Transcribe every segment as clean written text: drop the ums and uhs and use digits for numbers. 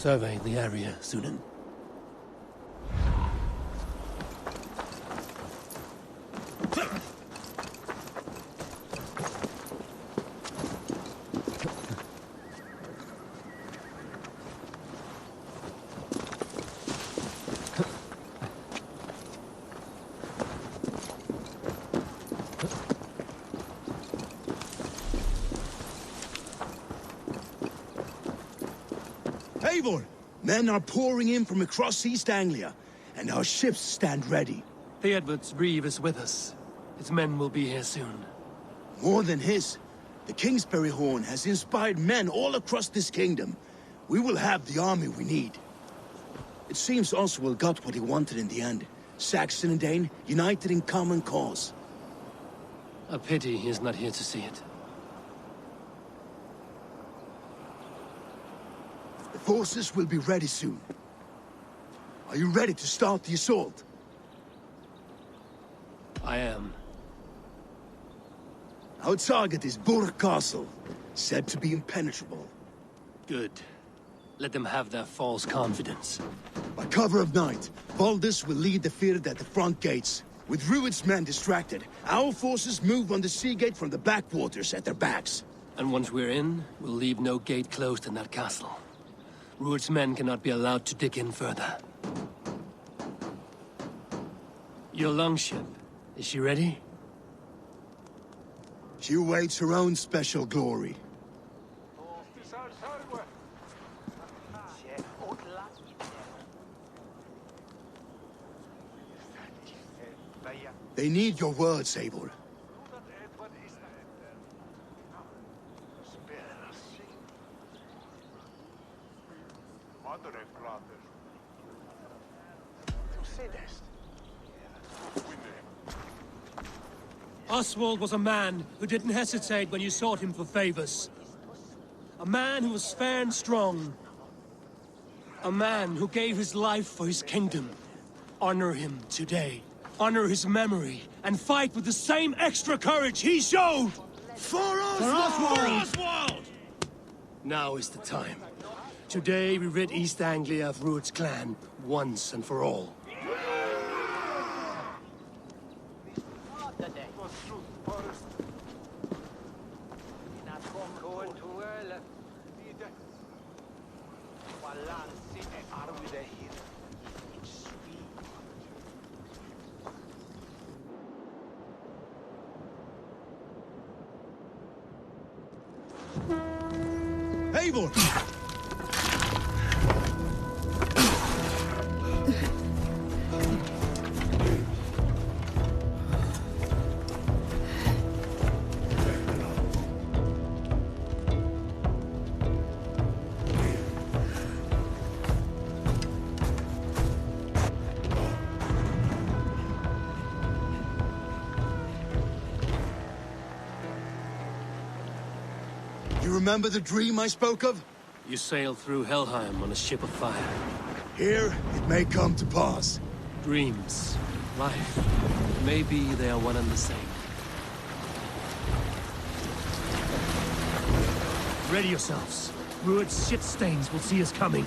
survey the area, Sunan. Men are pouring in from across East Anglia, and our ships stand ready. The Edward's Reeve is with us. His men will be here soon. More than his, the Kingsbury Horn has inspired men all across this kingdom. We will have the army we need. It seems Oswald got what he wanted in the end. Saxon and Dane united in common cause. A pity he is not here to see it. The forces will be ready soon. Are you ready to start the assault? I am. Our target is Burg Castle, said to be impenetrable. Good. Let them have their false confidence. By cover of night, Baldus will lead the field at the front gates. With Rued's men distracted, our forces move on the sea gate from the backwaters at their backs. And once we're in, we'll leave no gate closed in that castle. Rued's men cannot be allowed to dig in further. Your longship, is she ready? She awaits her own special glory. They need your words, Eivor. Oswald was a man who didn't hesitate when you sought him for favors. A man who was fair and strong. A man who gave his life for his kingdom. Honor him today. Honor his memory, and fight with the same extra courage he showed! For Oswald! For Oswald! Now is the time. Today we rid East Anglia of Rued's clan, once and for all. Eivor! You remember the dream I spoke of? You sailed through Helheim on a ship of fire. Here, it may come to pass. Dreams, life, maybe they are one and the same. Ready yourselves. Rued's ship stains will see us coming.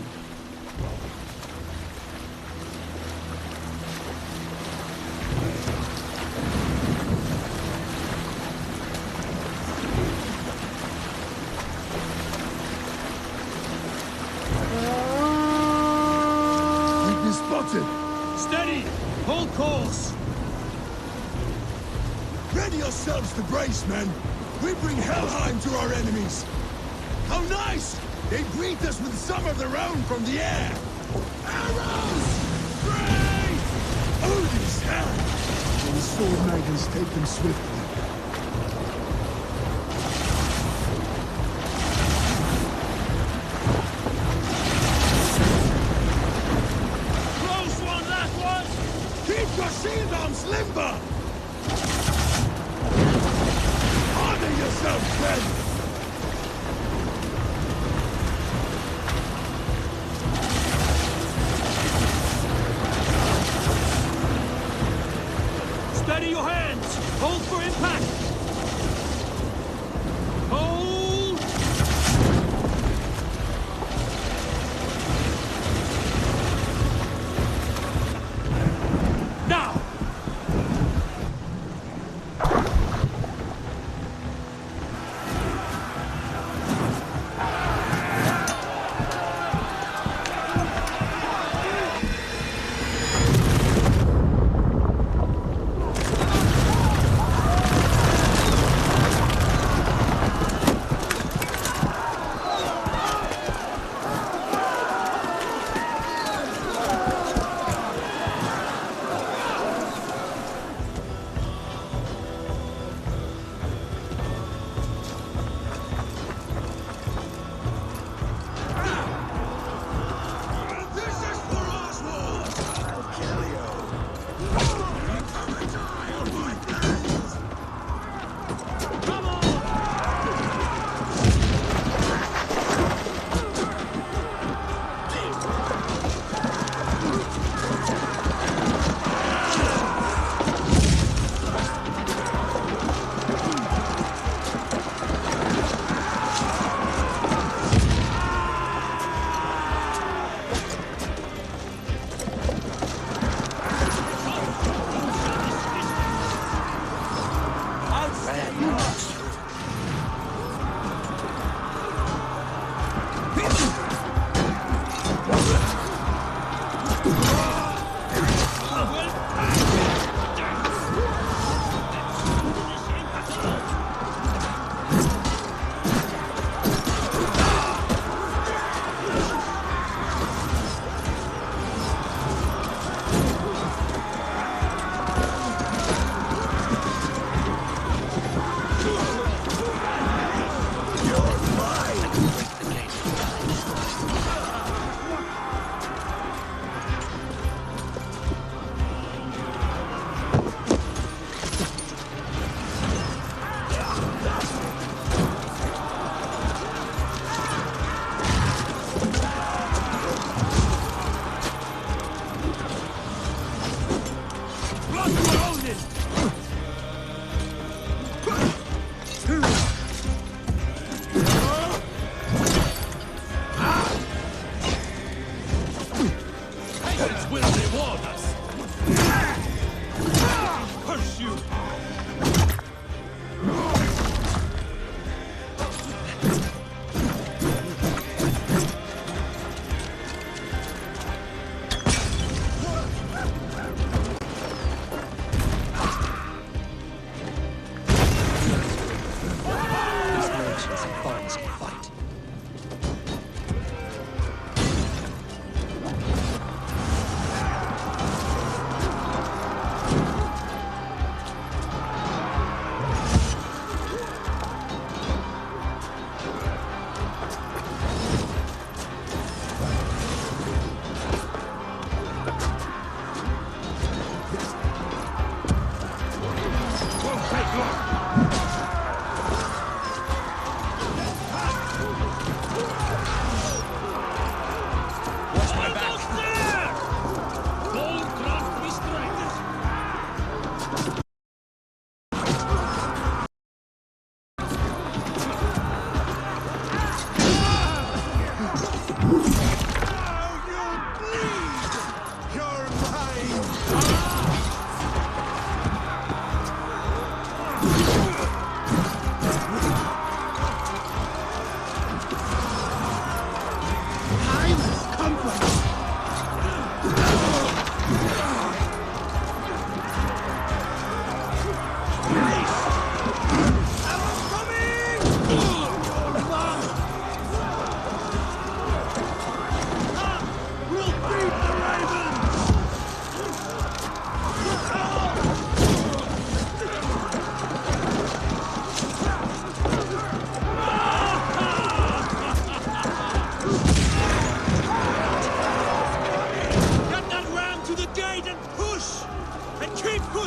Steady! Hold course! Ready yourselves to brace, men! We bring Helheim to our enemies! How nice! They greet us with some of their own from the air! Arrows! Brace! Odin's hand! When the sword maggots take them swiftly. Shield arms limber! Honor yourself, men! Steady your hands! Hold for impact!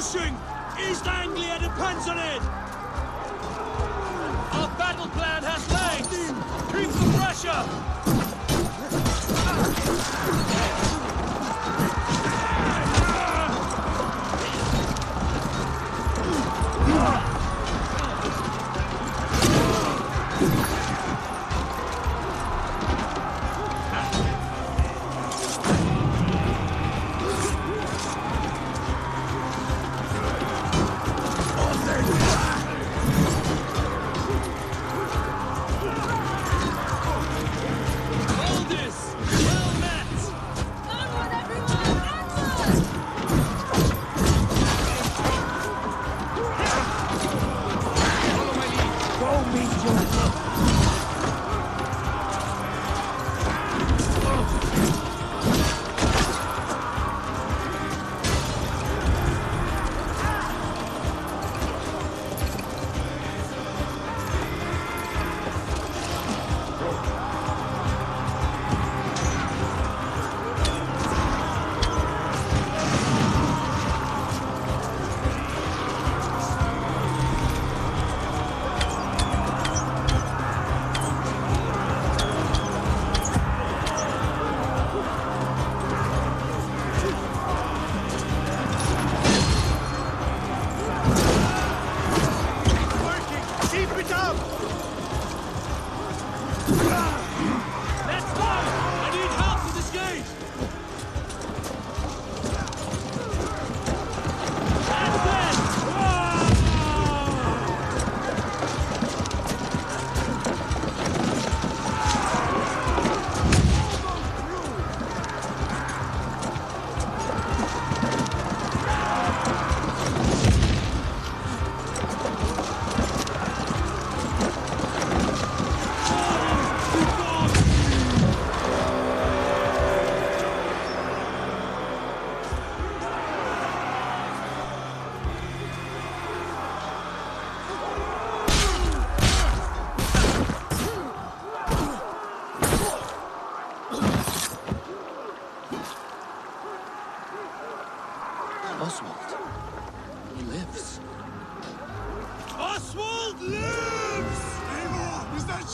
pushing! East Anglia depends on it! Our battle plan has legs! Keep the pressure!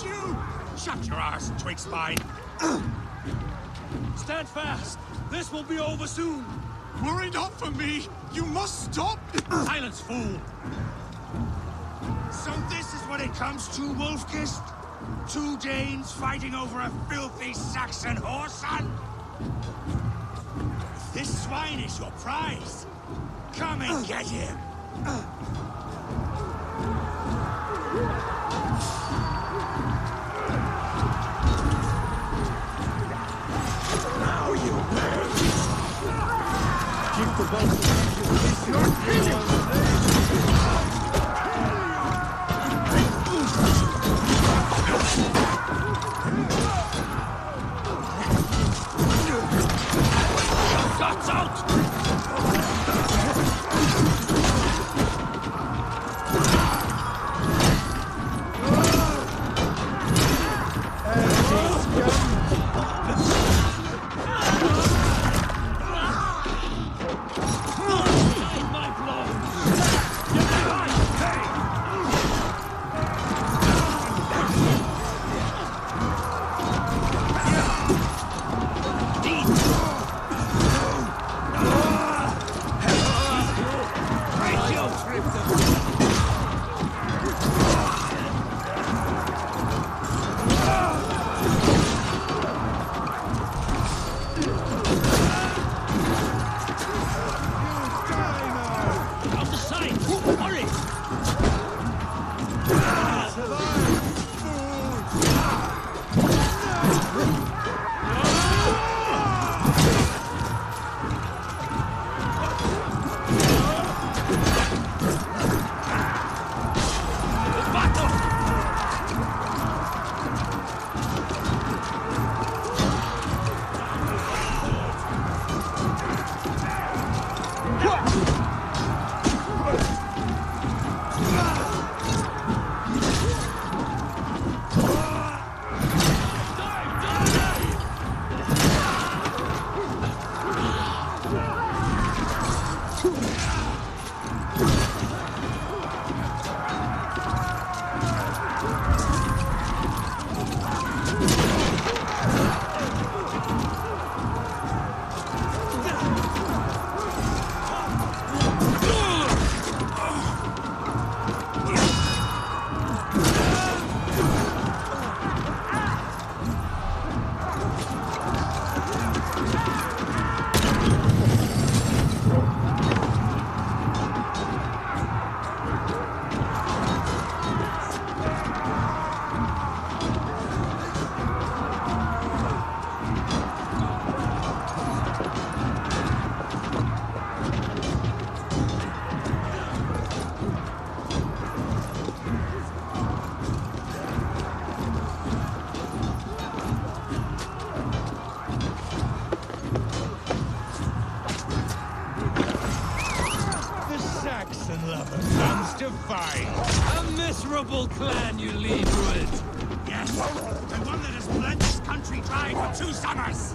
you! Shut your arse, twig spine! Stand fast! This will be over soon! Worry not for me! You must stop! Silence, fool! So this is what it comes to, Wolfkist? 2 Danes fighting over a filthy Saxon whoreson? If this swine is your prize, come and get him! Now you pay! Keep the boat! It's your finish! Guts out! To fight. A miserable clan you lead, Druid! Yes, and one that has bled this country dry for 2 summers.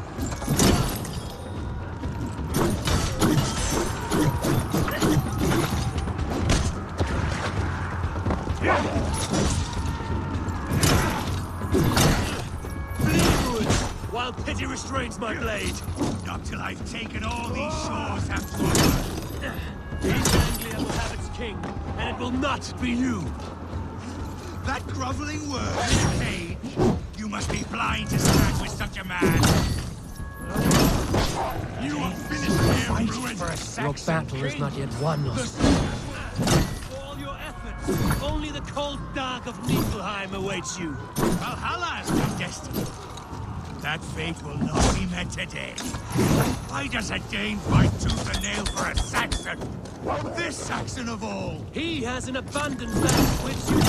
Flee, Druid, while pity restrains my blade! Not till I've taken all these shores after. East Anglia will have its king, and it will not be you! That groveling word in a cage? You must be blind to stand with such a man! You are finished here, Druid! For a Your battle is not yet won. For all your efforts, only the cold dark of Niflheim awaits you. Valhalla is my destiny. That fate will not be met today. Why does a Dane fight tooth and nail for a Saxon? This Saxon of all! He has an abundance that which you...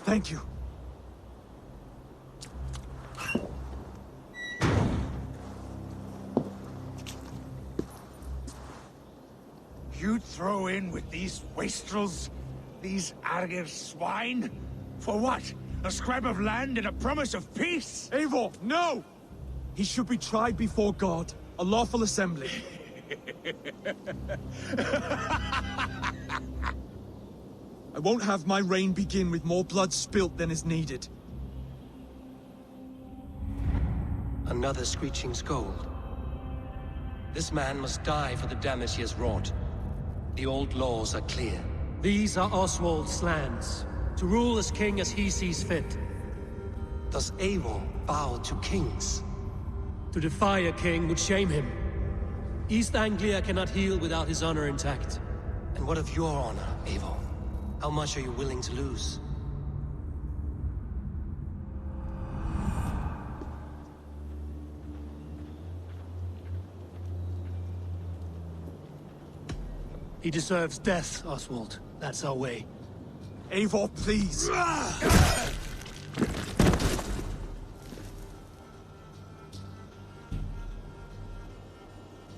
Thank you. You'd throw in with these wastrels? These Argir swine? For what? A scrap of land and a promise of peace? Eivor, no! He should be tried before God, a lawful assembly. I won't have my reign begin with more blood spilt than is needed. Another screeching scold. This man must die for the damage he has wrought. The old laws are clear. These are Oswald's lands, to rule as king as he sees fit. Does Eivor bow to kings? To defy a king would shame him. East Anglia cannot heal without his honor intact. And what of your honor, Eivor? How much are you willing to lose? He deserves death, Oswald. That's our way. Eivor, please!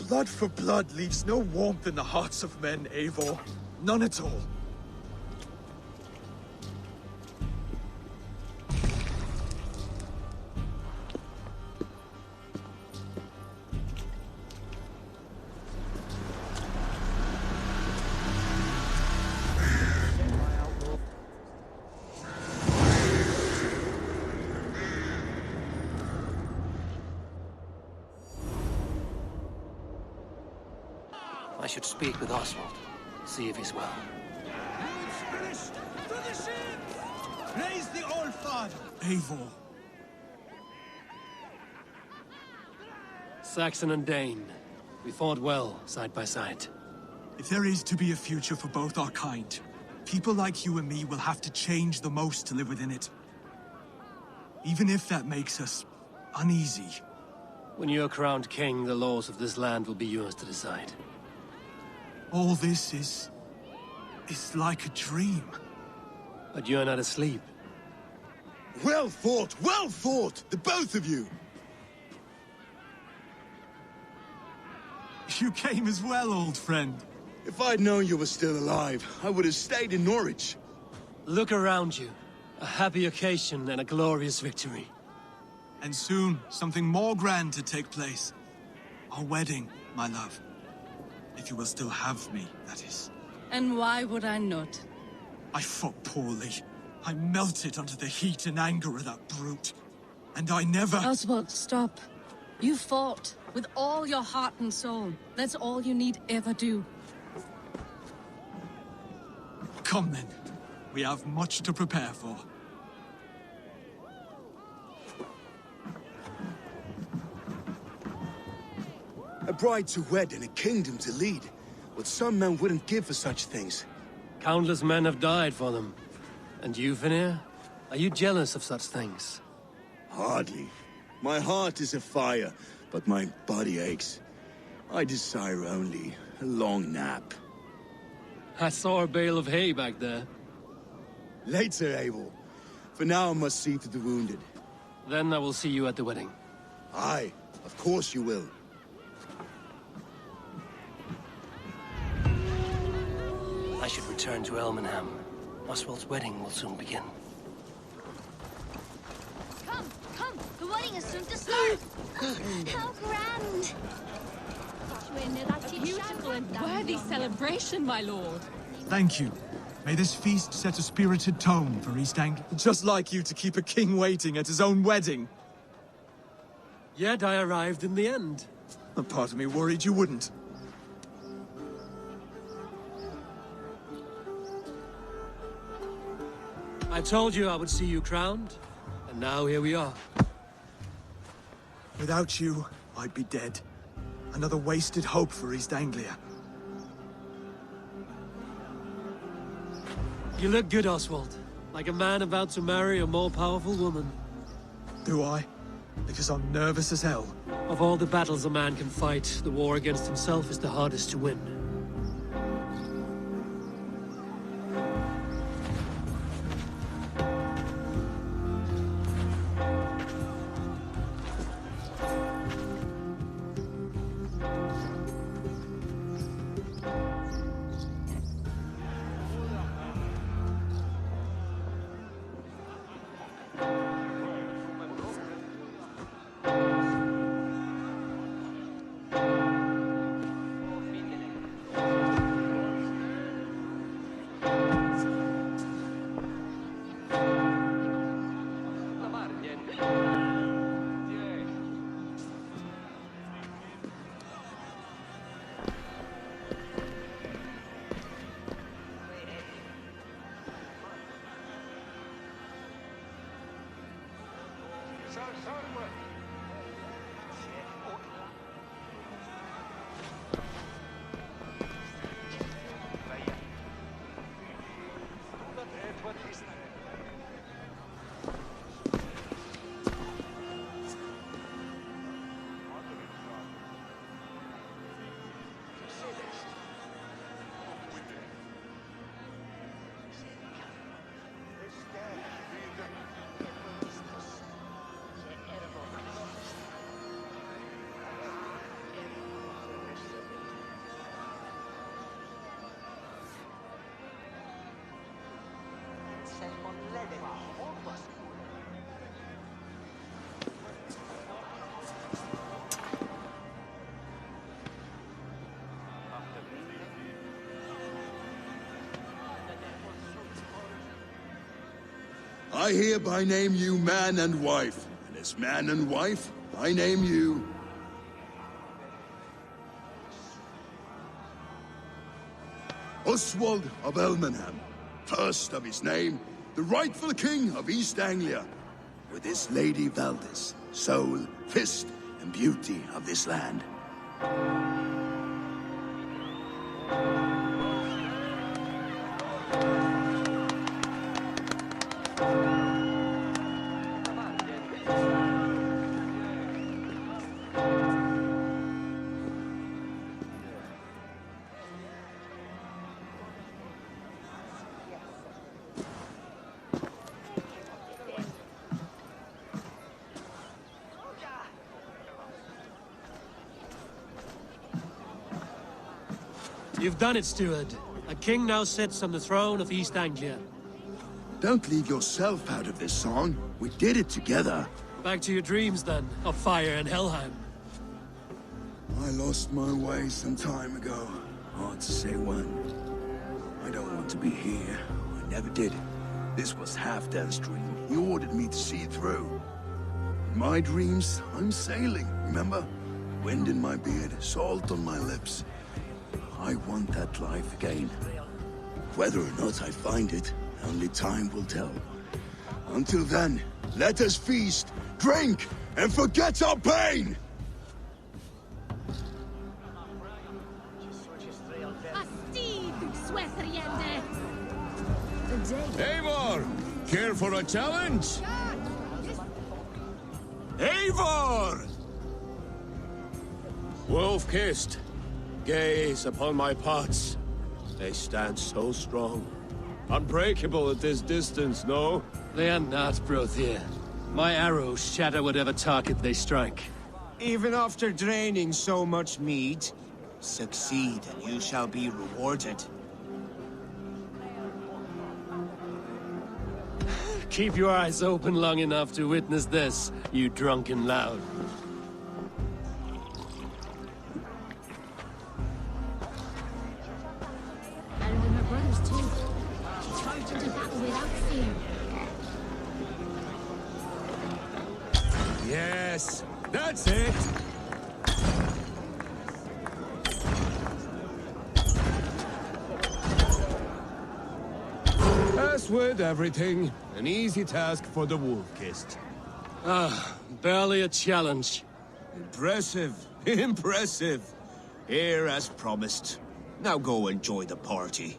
Blood for blood leaves no warmth in the hearts of men, Eivor. None at all. I should speak with Oswald. See if he's well. It's finished! To the ship! Raise the old father! Eivor. Saxon and Dane. We fought well, side by side. If there is to be a future for both our kind, people like you and me will have to change the most to live within it. Even if that makes us uneasy. When you're crowned king, the laws of this land will be yours to decide. All this is like a dream. But you're not asleep. Well fought, the both of you! You came as well, old friend. If I'd known you were still alive, I would have stayed in Norwich. Look around you. A happy occasion and a glorious victory. And soon, something more grand to take place. Our wedding, my love. If you will still have me, that is. And why would I not? I fought poorly. I melted under the heat and anger of that brute. And I never... Oswald, stop. You fought with all your heart and soul. That's all you need ever do. Come then. We have much to prepare for. A bride to wed and a kingdom to lead. What some men wouldn't give for such things. Countless men have died for them. And you, Vanir? Are you jealous of such things? Hardly. My heart is afire, but my body aches. I desire only a long nap. I saw a bale of hay back there. Later, Abel. For now I must see to the wounded. Then I will see you at the wedding. Aye, of course you will. I should return to Elmenham. Oswald's wedding will soon begin. Come, come! The wedding is soon to start! How grand! A beautiful and worthy celebration, my lord. Thank you. May this feast set a spirited tone for East Anglia. Just like you to keep a king waiting at his own wedding. Yet I arrived in the end. A part of me worried you wouldn't. I told you I would see you crowned, and now here we are. Without you, I'd be dead. Another wasted hope for East Anglia. You look good, Oswald. Like a man about to marry a more powerful woman. Do I? Because I'm nervous as hell. Of all the battles a man can fight, the war against himself is the hardest to win. I hereby name you man and wife. And as man and wife, I name you... Oswald of Elmenham, first of his name, the rightful king of East Anglia, with this Lady Valdis, soul, fist, and beauty of this land. You've done it, steward. A king now sits on the throne of East Anglia. Don't leave yourself out of this song. We did it together. Back to your dreams, then, of fire and Helheim. I lost my way some time ago. Hard to say when. I don't want to be here. I never did. This was Halfdan's dream. He ordered me to see it through. In my dreams, I'm sailing, remember? Wind in my beard, salt on my lips. I want that life again. Whether or not I find it, only time will tell. Until then, let us feast, drink, and forget our pain! Eivor! Care for a challenge? Eivor! Wolf-kissed, gaze upon my pots. They stand so strong. Unbreakable at this distance, no? They are not, Brothier. My arrows shatter whatever target they strike. Even after draining so much mead, succeed and you shall be rewarded. Keep your eyes open long enough to witness this, you drunken lout. And with her brothers too. She charged into battle without fear. Yes, that's it! As with everything, an easy task for the wolf-kissed. Barely a challenge. Impressive, impressive. Here as promised. Now go enjoy the party.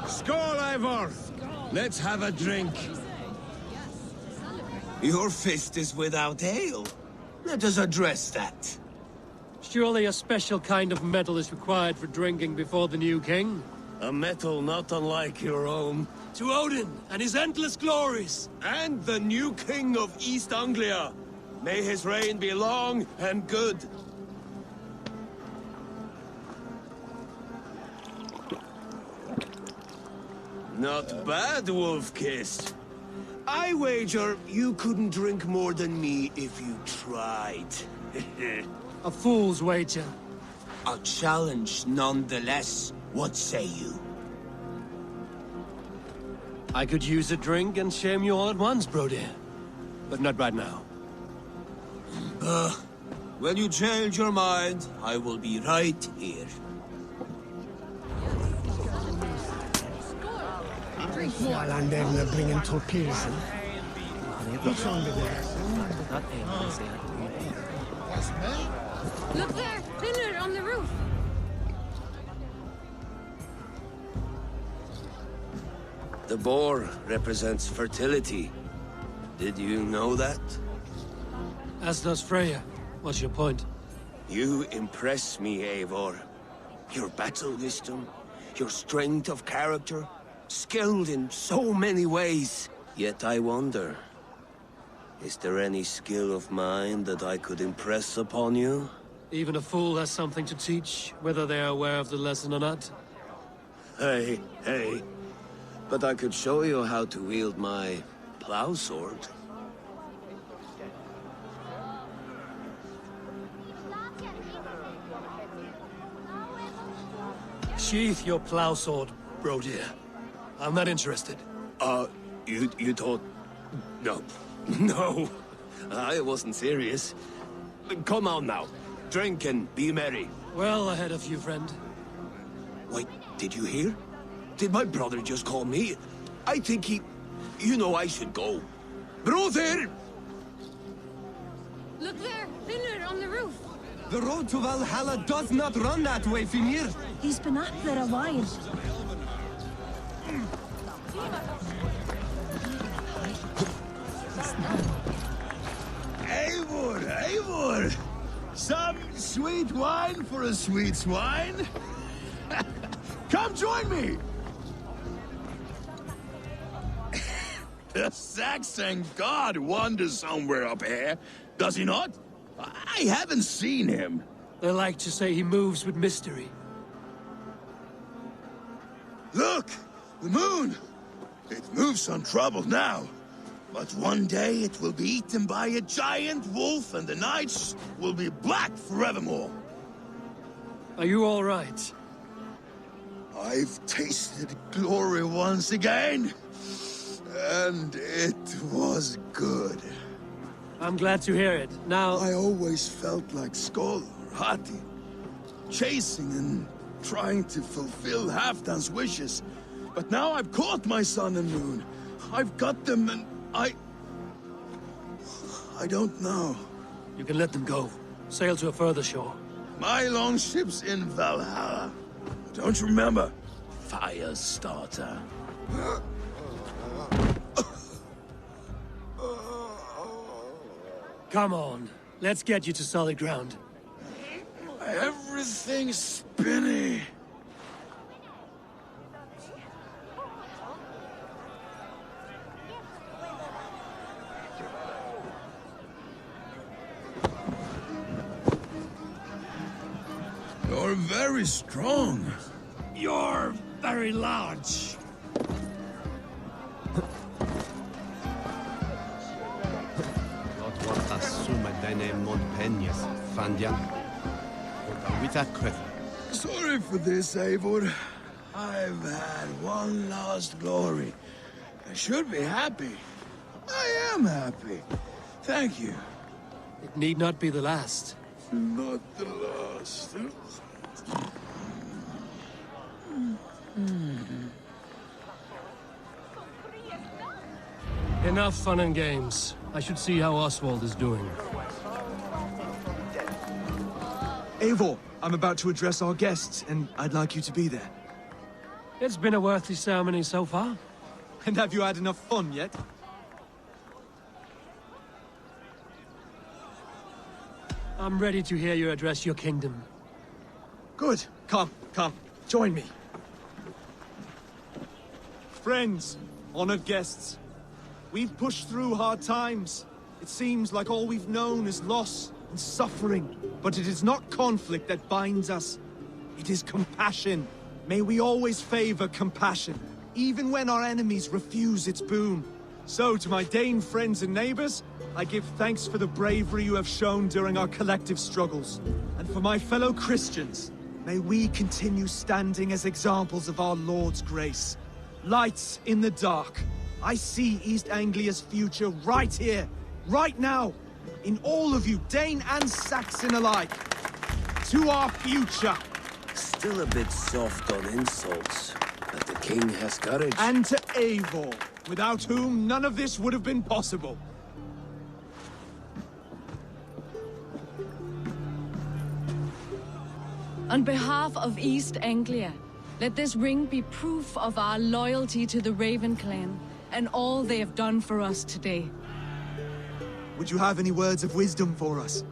Skål, Eivor! Let's have a drink. Your fist is without ale. Let us address that. Surely a special kind of metal is required for drinking before the new king? A metal not unlike your own. To Odin and his endless glories! And the new king of East Anglia. May his reign be long and good. Not bad, Wolf-kissed. I wager you couldn't drink more than me if you tried. A fool's wager. A challenge nonetheless. What say you? I could use a drink and shame you all at once, Brody. But not right now. When you change your mind, I will be right here. Landerna bringen torpilsen. Look there! Thinner on the roof! The boar represents fertility. Did you know that? As does Freya. What's your point? You impress me, Eivor. Your battle wisdom, your strength of character, skilled in so many ways. Yet I wonder, is there any skill of mine that I could impress upon you? Even a fool has something to teach, whether they are aware of the lesson or not. Hey. But I could show you how to wield my plow sword. Sheath your plow sword, bro dear. I'm not interested. You thought... No. No. I wasn't serious. Come on now. Drink and be merry. Well ahead of you, friend. Wait, did you hear? Did my brother just call me? I think he... You know I should go. Brother! Look there! Thinner on the roof! The road to Valhalla does not run that way, Finir. He's been up there a while. Eivor! Some sweet wine for a sweet swine? Come join me! The Saxon god wanders somewhere up here, does he not? I haven't seen him. They like to say he moves with mystery. Look! The moon! It moves untroubled now. But one day it will be eaten by a giant wolf and the nights will be black forevermore. Are you all right? I've tasted glory once again. And it was good. I'm glad to hear it. Now... I always felt like Skoll or Hati. Chasing and trying to fulfill Halfdan's wishes. But now I've caught my sun and moon. I've got them and I don't know. You can let them go. Sail to a further shore. My longship's in Valhalla. Don't you remember? Fire starter. Come on. Let's get you to solid ground. Everything's spinny. You're very strong. You're very large. Sorry for this, Eivor. I've had one last glory. I should be happy. I am happy. Thank you. It need not be the last. Not the last. Enough fun and games. I should see how Oswald is doing. Eivor, I'm about to address our guests, and I'd like you to be there. It's been a worthy ceremony so far. And have you had enough fun yet? I'm ready to hear you address your kingdom. Good. Come. Join me. Friends, honored guests. We've pushed through hard times. It seems like all we've known is loss and suffering. But it is not conflict that binds us. It is compassion. May we always favor compassion, even when our enemies refuse its boon. So, to my Dane friends and neighbors, I give thanks for the bravery you have shown during our collective struggles. And for my fellow Christians, may we continue standing as examples of our Lord's grace. Lights in the dark. I see East Anglia's future right here, right now, in all of you, Dane and Saxon alike. To our future. Still a bit soft on insults, but the king has courage. And to Eivor, without whom none of this would have been possible. On behalf of East Anglia, let this ring be proof of our loyalty to the Raven clan and all they have done for us today. Would you have any words of wisdom for us?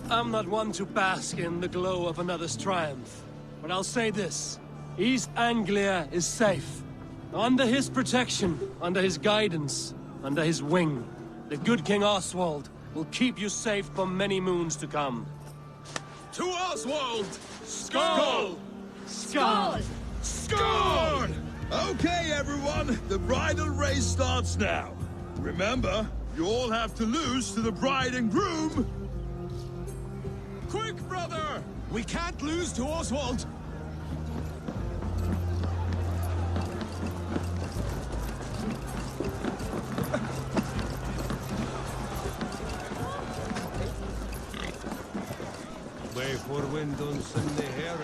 I'm not one to bask in the glow of another's triumph, but I'll say this. East Anglia is safe. Under his protection, under his guidance, under his wing. The good King Oswald will keep you safe for many moons to come. To Oswald! Skull! Skål! Score! Okay, everyone, the bridal race starts now. Remember, you all have to lose to the bride and groom. Quick, brother! We can't lose to Oswald! Way for wind on Sunday hair.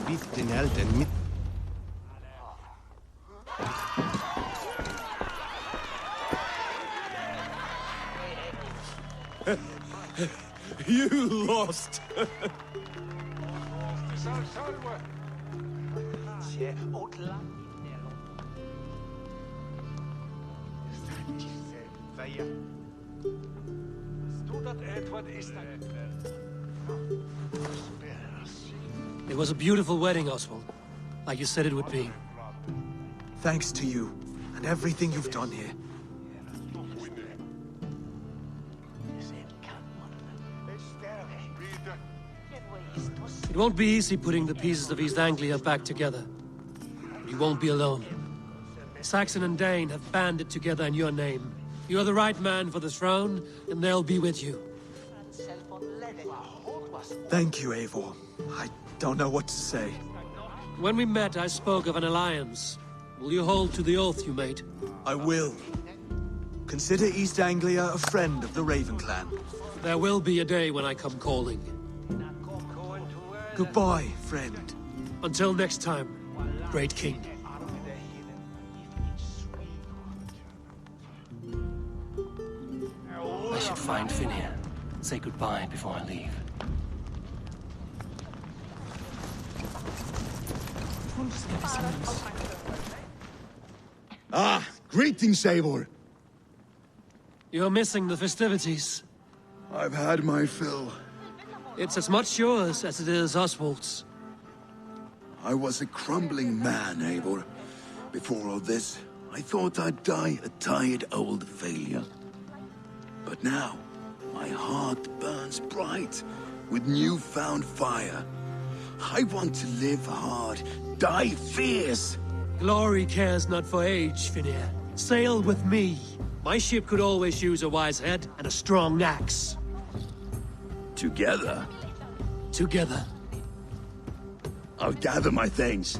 Bitte halten mit. You lost! It was a beautiful wedding, Oswald. Like you said it would be. Thanks to you, and everything you've done here. It won't be easy putting the pieces of East Anglia back together. But you won't be alone. Saxon and Dane have banded together in your name. You're the right man for the throne, and they'll be with you. Thank you, Eivor. I don't know what to say. When we met, I spoke of an alliance. Will you hold to the oath you made? I will. Consider East Anglia a friend of the Raven clan. There will be a day when I come calling. Goodbye, friend. Until next time, great king. I should find Finir. Say goodbye before I leave. Ah, greetings, Eivor. You're missing the festivities. I've had my fill. It's as much yours as it is Oswald's. I was a crumbling man, Eivor. Before all this, I thought I'd die a tired old failure. But now, my heart burns bright with newfound fire. I want to live hard, die fierce. Glory cares not for age, Finir. Sail with me. My ship could always use a wise head and a strong axe. Together, Together. I'll gather my things.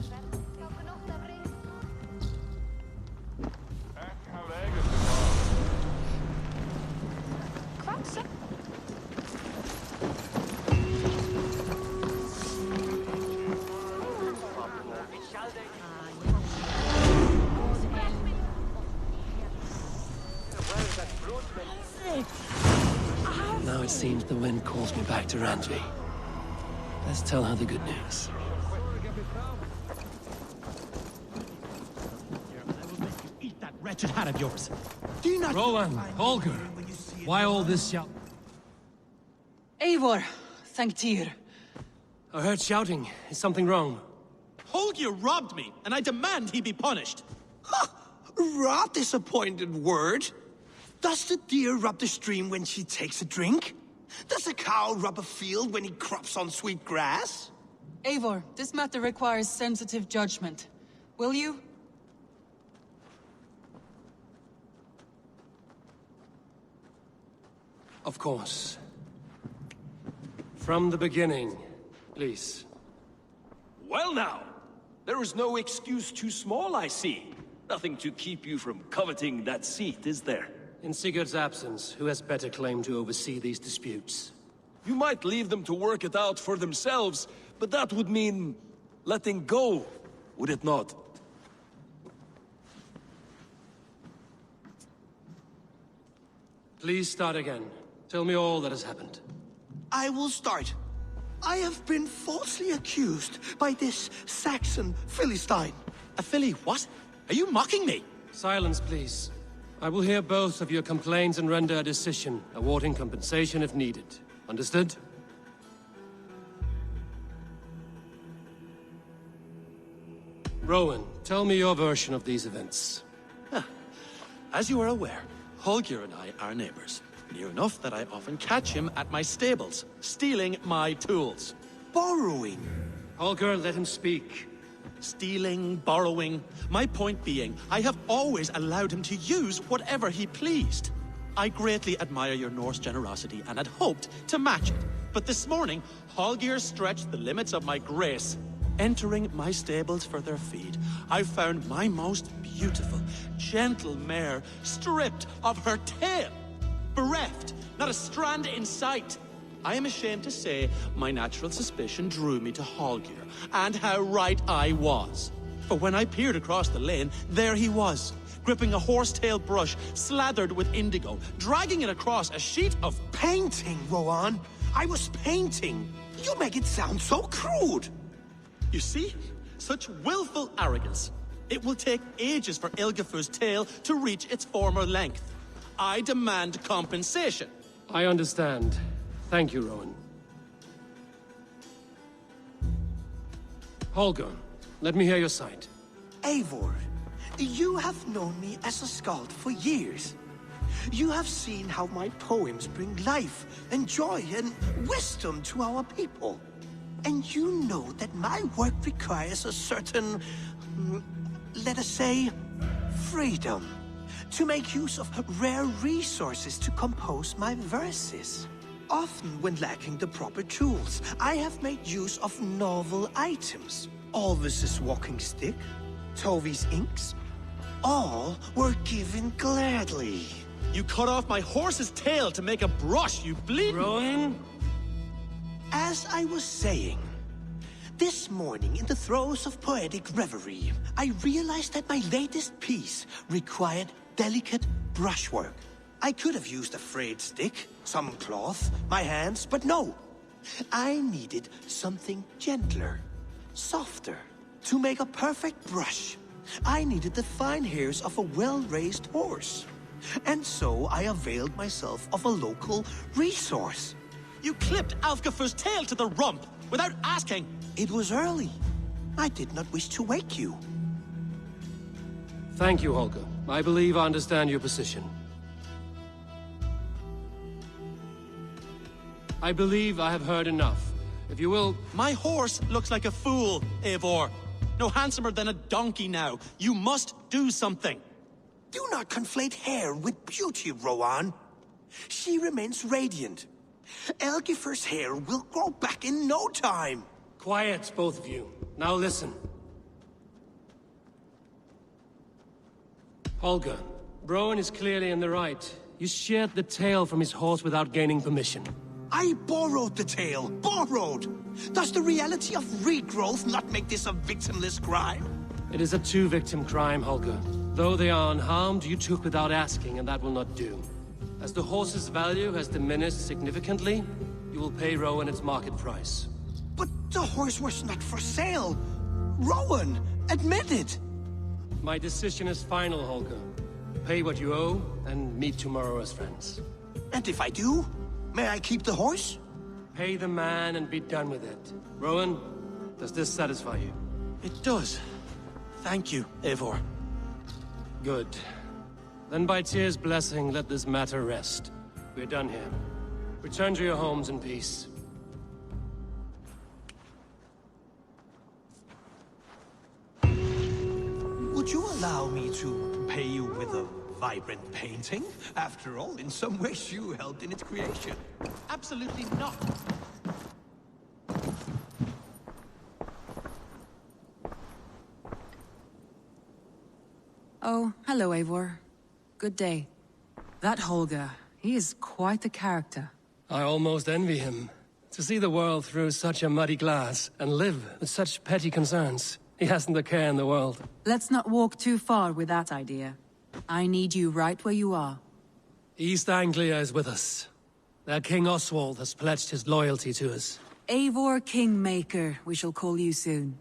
Now it seems the wind calls me back to Randvi. Let's tell her the good news. Eat that wretched hat of yours. Do you not... Rowan, Holger, why all this shout? Eivor, thank Tyr. I heard shouting. Is something wrong? Holger robbed me, and I demand he be punished. Rot disappointed word. Does the deer rub the stream when she takes a drink? Does the cow rub a field when he crops on sweet grass? Eivor, this matter requires sensitive judgment. Will you? Of course. From the beginning, please. Well now, there is no excuse too small, I see. Nothing to keep you from coveting that seat, is there? In Sigurd's absence, who has better claim to oversee these disputes? You might leave them to work it out for themselves, but that would mean letting go, would it not? Please start again. Tell me all that has happened. I will start. I have been falsely accused by this Saxon Philistine. A Philly what? Are you mocking me? Silence, please. I will hear both of your complaints and render a decision, awarding compensation if needed. Understood? Rowan, tell me your version of these events. As you are aware, Holger and I are neighbors. Near enough that I often catch him at my stables, stealing my tools. Borrowing? Holger, let him speak. Stealing, borrowing. My point being, I have always allowed him to use whatever he pleased. I greatly admire your Norse generosity and had hoped to match it. But this morning, Holger stretched the limits of my grace. Entering my stables for their feed, I found my most beautiful, gentle mare stripped of her tail. Bereft, not a strand in sight. I am ashamed to say my natural suspicion drew me to Holger, and how right I was. For when I peered across the lane, there he was, gripping a horsetail brush slathered with indigo, dragging it across a sheet of... Painting, Rowan! I was painting! You make it sound so crude! You see? Such willful arrogance. It will take ages for Ilgafur's tail to reach its former length. I demand compensation. I understand. Thank you, Rowan. Holger, let me hear your side. Eivor, you have known me as a skald for years. You have seen how my poems bring life and joy and wisdom to our people. And you know that my work requires a certain, let us say, freedom. To make use of rare resources to compose my verses. Often when lacking the proper tools, I have made use of novel items. Alvis's walking stick, Tovi's inks, all were given gladly. You cut off my horse's tail to make a brush, you bleeding... Rowan? As I was saying, this morning in the throes of poetic reverie, I realized that my latest piece required delicate brushwork. I could have used a frayed stick, some cloth, my hands, but no. I needed something gentler, softer. To make a perfect brush, I needed the fine hairs of a well-raised horse. And so I availed myself of a local resource. You clipped Alfgafur's tail to the rump, without asking. It was early. I did not wish to wake you. Thank you, Holger. I believe I understand your position. I believe I have heard enough. If you will... My horse looks like a fool, Eivor. No handsomer than a donkey now. You must do something. Do not conflate hair with beauty, Rowan. She remains radiant. Elgifur's hair will grow back in no time. Quiet, both of you. Now listen. Holger, Rowan is clearly in the right. You sheared the tail from his horse without gaining permission. I borrowed the tail. Borrowed! Does the reality of regrowth not make this a victimless crime? It is a two-victim crime, Holger. Though they are unharmed, you took without asking, and that will not do. As the horse's value has diminished significantly, you will pay Rowan its market price. But the horse was not for sale. Rowan, admit it! My decision is final, Holger. Pay what you owe, and meet tomorrow as friends. And if I do, may I keep the horse? Pay the man and be done with it. Rowan, does this satisfy you? It does. Thank you, Eivor. Good. Then by Tyr's blessing, let this matter rest. We're done here. Return to your homes in peace. Would you allow me to pay you with a vibrant painting? After all, in some ways you helped in its creation. Absolutely not. Oh, hello, Eivor. Good day. That Holger, he is quite the character. I almost envy him. To see the world through such a muddy glass, and live with such petty concerns. He hasn't a care in the world. Let's not walk too far with that idea. I need you right where you are. East Anglia is with us. Their King Oswald has pledged his loyalty to us. Eivor Kingmaker, we shall call you soon.